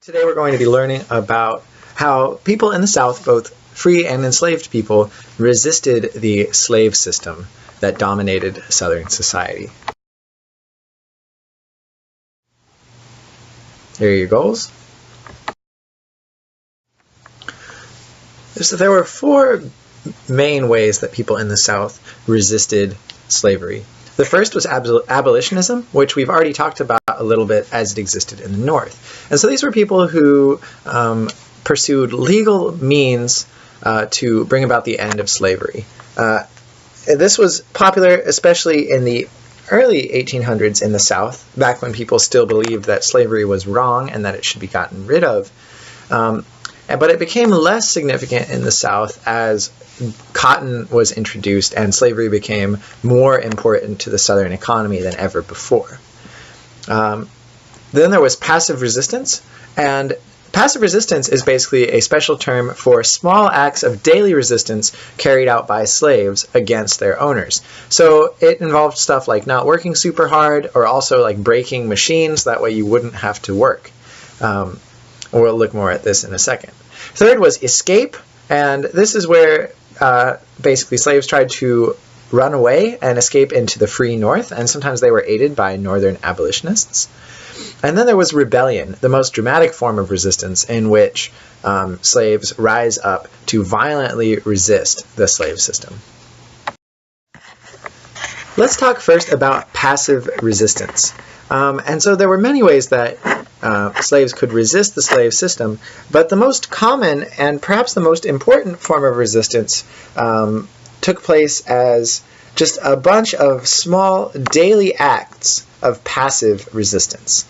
Today we're going to be learning about how people in the South, both free and enslaved people, resisted the slave system that dominated Southern society. Here are your goals. So there were four main ways that people in the South resisted slavery. The first was abolitionism, which we've already talked about a little bit as it existed in the North. And so these were people who pursued legal means to bring about the end of slavery. This was popular especially in the early 1800s in the South, back when people still believed that slavery was wrong and that it should be gotten rid of. But it became less significant in the South as cotton was introduced and slavery became more important to the Southern economy than ever before. Then there was passive resistance, and passive resistance is basically a special term for small acts of daily resistance carried out by slaves against their owners. So it involved stuff like not working super hard, or also like breaking machines, that way you wouldn't have to work. We'll look more at this in a second. Third was escape, and this is where basically slaves tried to run away and escape into the free North, and sometimes they were aided by Northern abolitionists. And then there was rebellion, the most dramatic form of resistance in which slaves rise up to violently resist the slave system. Let's talk first about passive resistance. And so there were many ways that slaves could resist the slave system, but the most common and perhaps the most important form of resistance took place as just a bunch of small daily acts of passive resistance.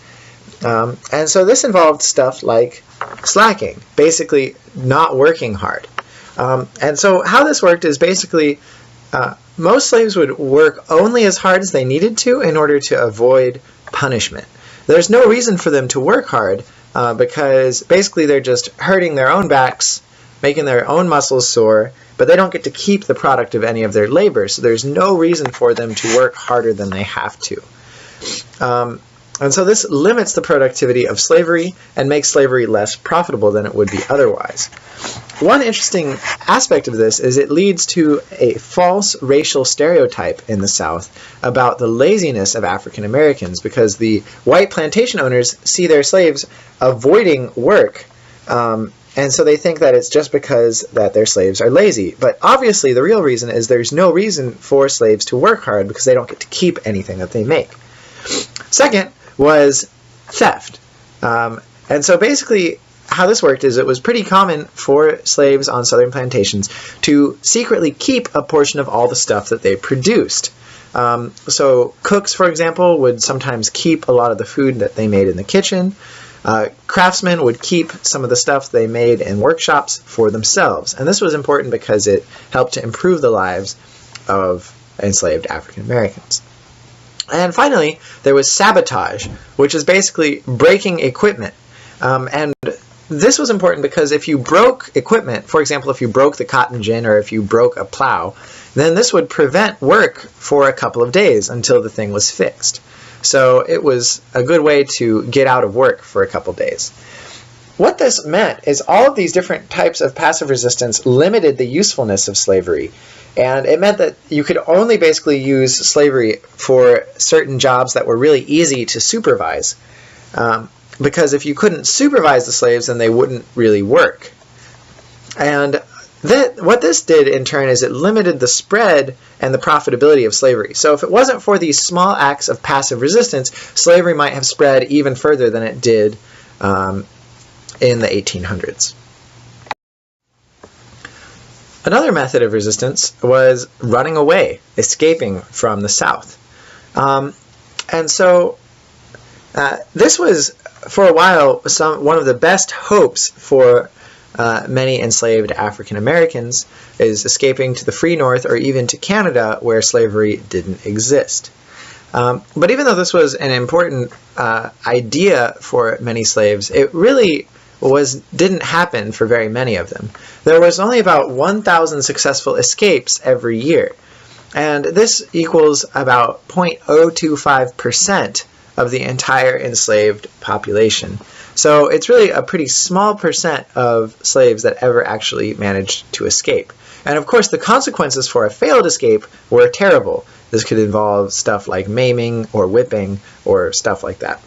And so this involved stuff like slacking, basically not working hard. And so how this worked is basically most slaves would work only as hard as they needed to in order to avoid punishment. There's no reason for them to work hard because basically they're just hurting their own backs, making their own muscles sore, but they don't get to keep the product of any of their labor, so there's no reason for them to work harder than they have to. And so this limits the productivity of slavery and makes slavery less profitable than it would be otherwise. One interesting aspect of this is it leads to a false racial stereotype in the South about the laziness of African Americans, because the white plantation owners see their slaves avoiding work, and so they think that it's just because that their slaves are lazy. But obviously the real reason is there's no reason for slaves to work hard because they don't get to keep anything that they make. Second was theft. And so basically how this worked is it was pretty common for slaves on southern plantations to secretly keep a portion of all the stuff that they produced. So cooks, for example, would sometimes keep a lot of the food that they made in the kitchen. Craftsmen would keep some of the stuff they made in workshops for themselves. And this was important because it helped to improve the lives of enslaved African Americans. And finally, there was sabotage, which is basically breaking equipment. And this was important because if you broke equipment, for example, if you broke the cotton gin or if you broke a plow, then this would prevent work for a couple of days until the thing was fixed. So it was a good way to get out of work for a couple of days. What this meant is all of these different types of passive resistance limited the usefulness of slavery. And it meant that you could only basically use slavery for certain jobs that were really easy to supervise. Because if you couldn't supervise the slaves, then they wouldn't really work. And what this did in turn is it limited the spread and the profitability of slavery. So if it wasn't for these small acts of passive resistance, slavery might have spread even further than it did in the 1800s. Another method of resistance was running away, escaping from the South. And so this was, for a while, one of the best hopes for many enslaved African Americans is escaping to the free North or even to Canada where slavery didn't exist. But even though this was an important idea for many slaves, it really didn't happen for very many of them. There was only about 1,000 successful escapes every year, and this equals about 0.025% of the entire enslaved population. So it's really a pretty small percent of slaves that ever actually managed to escape. And of course, the consequences for a failed escape were terrible. This could involve stuff like maiming or whipping or stuff like that.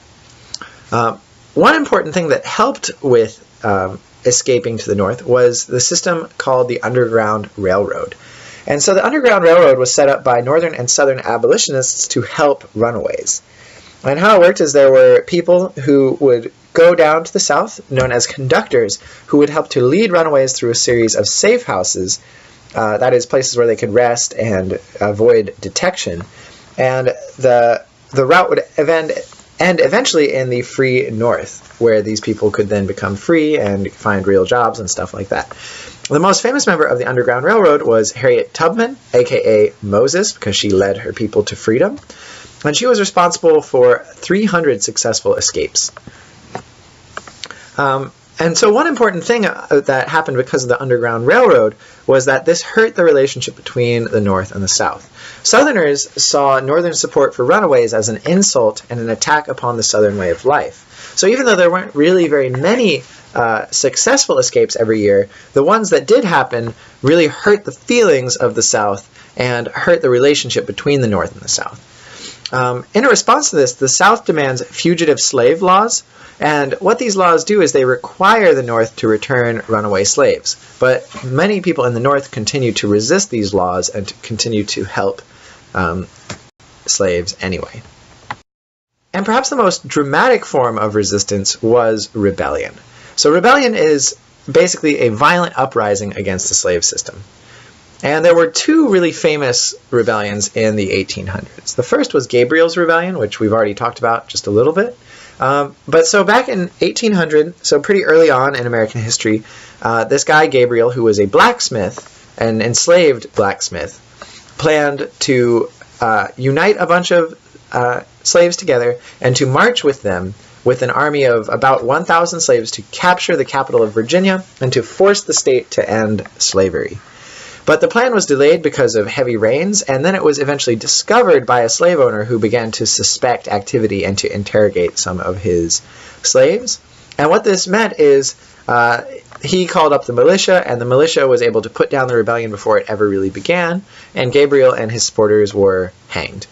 One important thing that helped with escaping to the north was the system called the Underground Railroad. And so the Underground Railroad was set up by northern and southern abolitionists to help runaways. And how it worked is there were people who would go down to the south, known as conductors, who would help to lead runaways through a series of safe houses, that is, places where they could rest and avoid detection. And the route would end eventually in the free north, where these people could then become free and find real jobs and stuff like that. The most famous member of the Underground Railroad was Harriet Tubman, aka Moses, because she led her people to freedom. And she was responsible for 300 successful escapes. And so one important thing that happened because of the Underground Railroad was that this hurt the relationship between the North and the South. Southerners saw Northern support for runaways as an insult and an attack upon the Southern way of life. So even though there weren't really very many successful escapes every year, the ones that did happen really hurt the feelings of the South and hurt the relationship between the North and the South. In a response to this, the South demands fugitive slave laws. And what these laws do is they require the North to return runaway slaves. But many people in the North continue to resist these laws and to continue to help slaves anyway. And perhaps the most dramatic form of resistance was rebellion. So rebellion is basically a violent uprising against the slave system. And there were two really famous rebellions in the 1800s. The first was Gabriel's Rebellion, which we've already talked about just a little bit. But so back in 1800, so pretty early on in American history, this guy Gabriel, who was a blacksmith, an enslaved blacksmith, planned to unite a bunch of slaves together and to march with them with an army of about 1,000 slaves to capture the capital of Virginia and to force the state to end slavery. But the plan was delayed because of heavy rains, and then it was eventually discovered by a slave owner who began to suspect activity and to interrogate some of his slaves. And what this meant is he called up the militia, and the militia was able to put down the rebellion before it ever really began, and Gabriel and his supporters were hanged.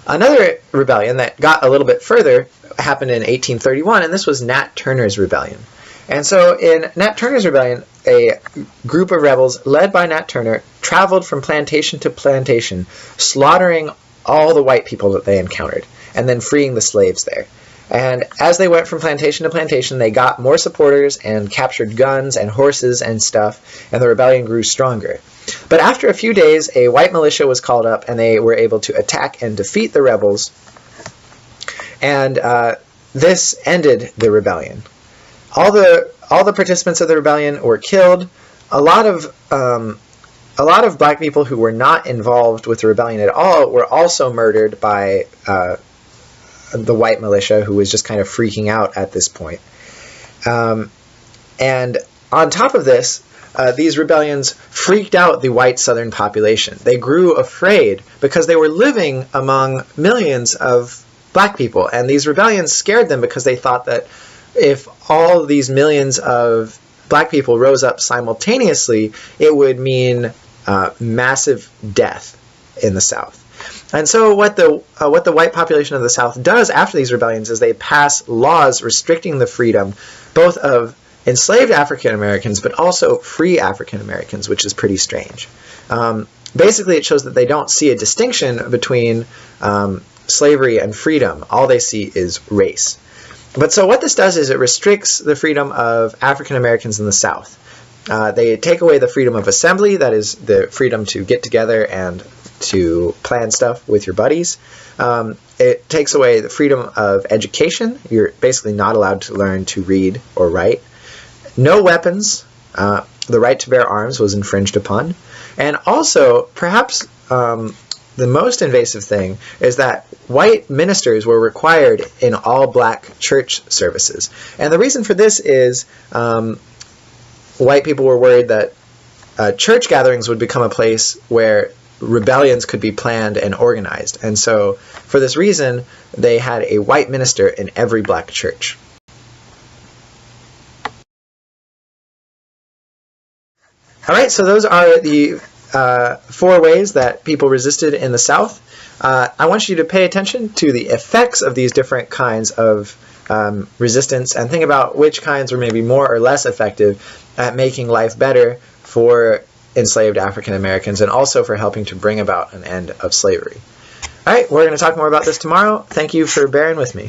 Another rebellion that got a little bit further happened in 1831, and this was Nat Turner's Rebellion. And so in Nat Turner's Rebellion, a group of rebels led by Nat Turner traveled from plantation to plantation, slaughtering all the white people that they encountered, and then freeing the slaves there. And as they went from plantation to plantation, they got more supporters and captured guns and horses and stuff, and the rebellion grew stronger. But after a few days, a white militia was called up, and they were able to attack and defeat the rebels, and this ended the rebellion. All the participants of the rebellion were killed. A lot of black people who were not involved with the rebellion at all were also murdered by the white militia, who was just kind of freaking out at this point. And on top of this, these rebellions freaked out the white Southern population. They grew afraid because they were living among millions of black people, and these rebellions scared them because they thought that if all these millions of black people rose up simultaneously, it would mean massive death in the South. And so what the white population of the South does after these rebellions is they pass laws restricting the freedom both of enslaved African Americans but also free African Americans, which is pretty strange. Basically, it shows that they don't see a distinction between slavery and freedom. All they see is race. But so what this does is it restricts the freedom of African Americans in the South. They take away the freedom of assembly, that is the freedom to get together and to plan stuff with your buddies. It takes away the freedom of education. You're basically not allowed to learn to read or write. No weapons. The right to bear arms was infringed upon. And also, perhaps the most invasive thing is that white ministers were required in all black church services. And the reason for this is white people were worried that church gatherings would become a place where rebellions could be planned and organized. And so for this reason, they had a white minister in every black church. All right, so those are the 4 ways that people resisted in the South. I want you to pay attention to the effects of these different kinds of resistance and think about which kinds were maybe more or less effective at making life better for enslaved African Americans and also for helping to bring about an end of slavery. All right, we're going to talk more about this tomorrow. Thank you for bearing with me.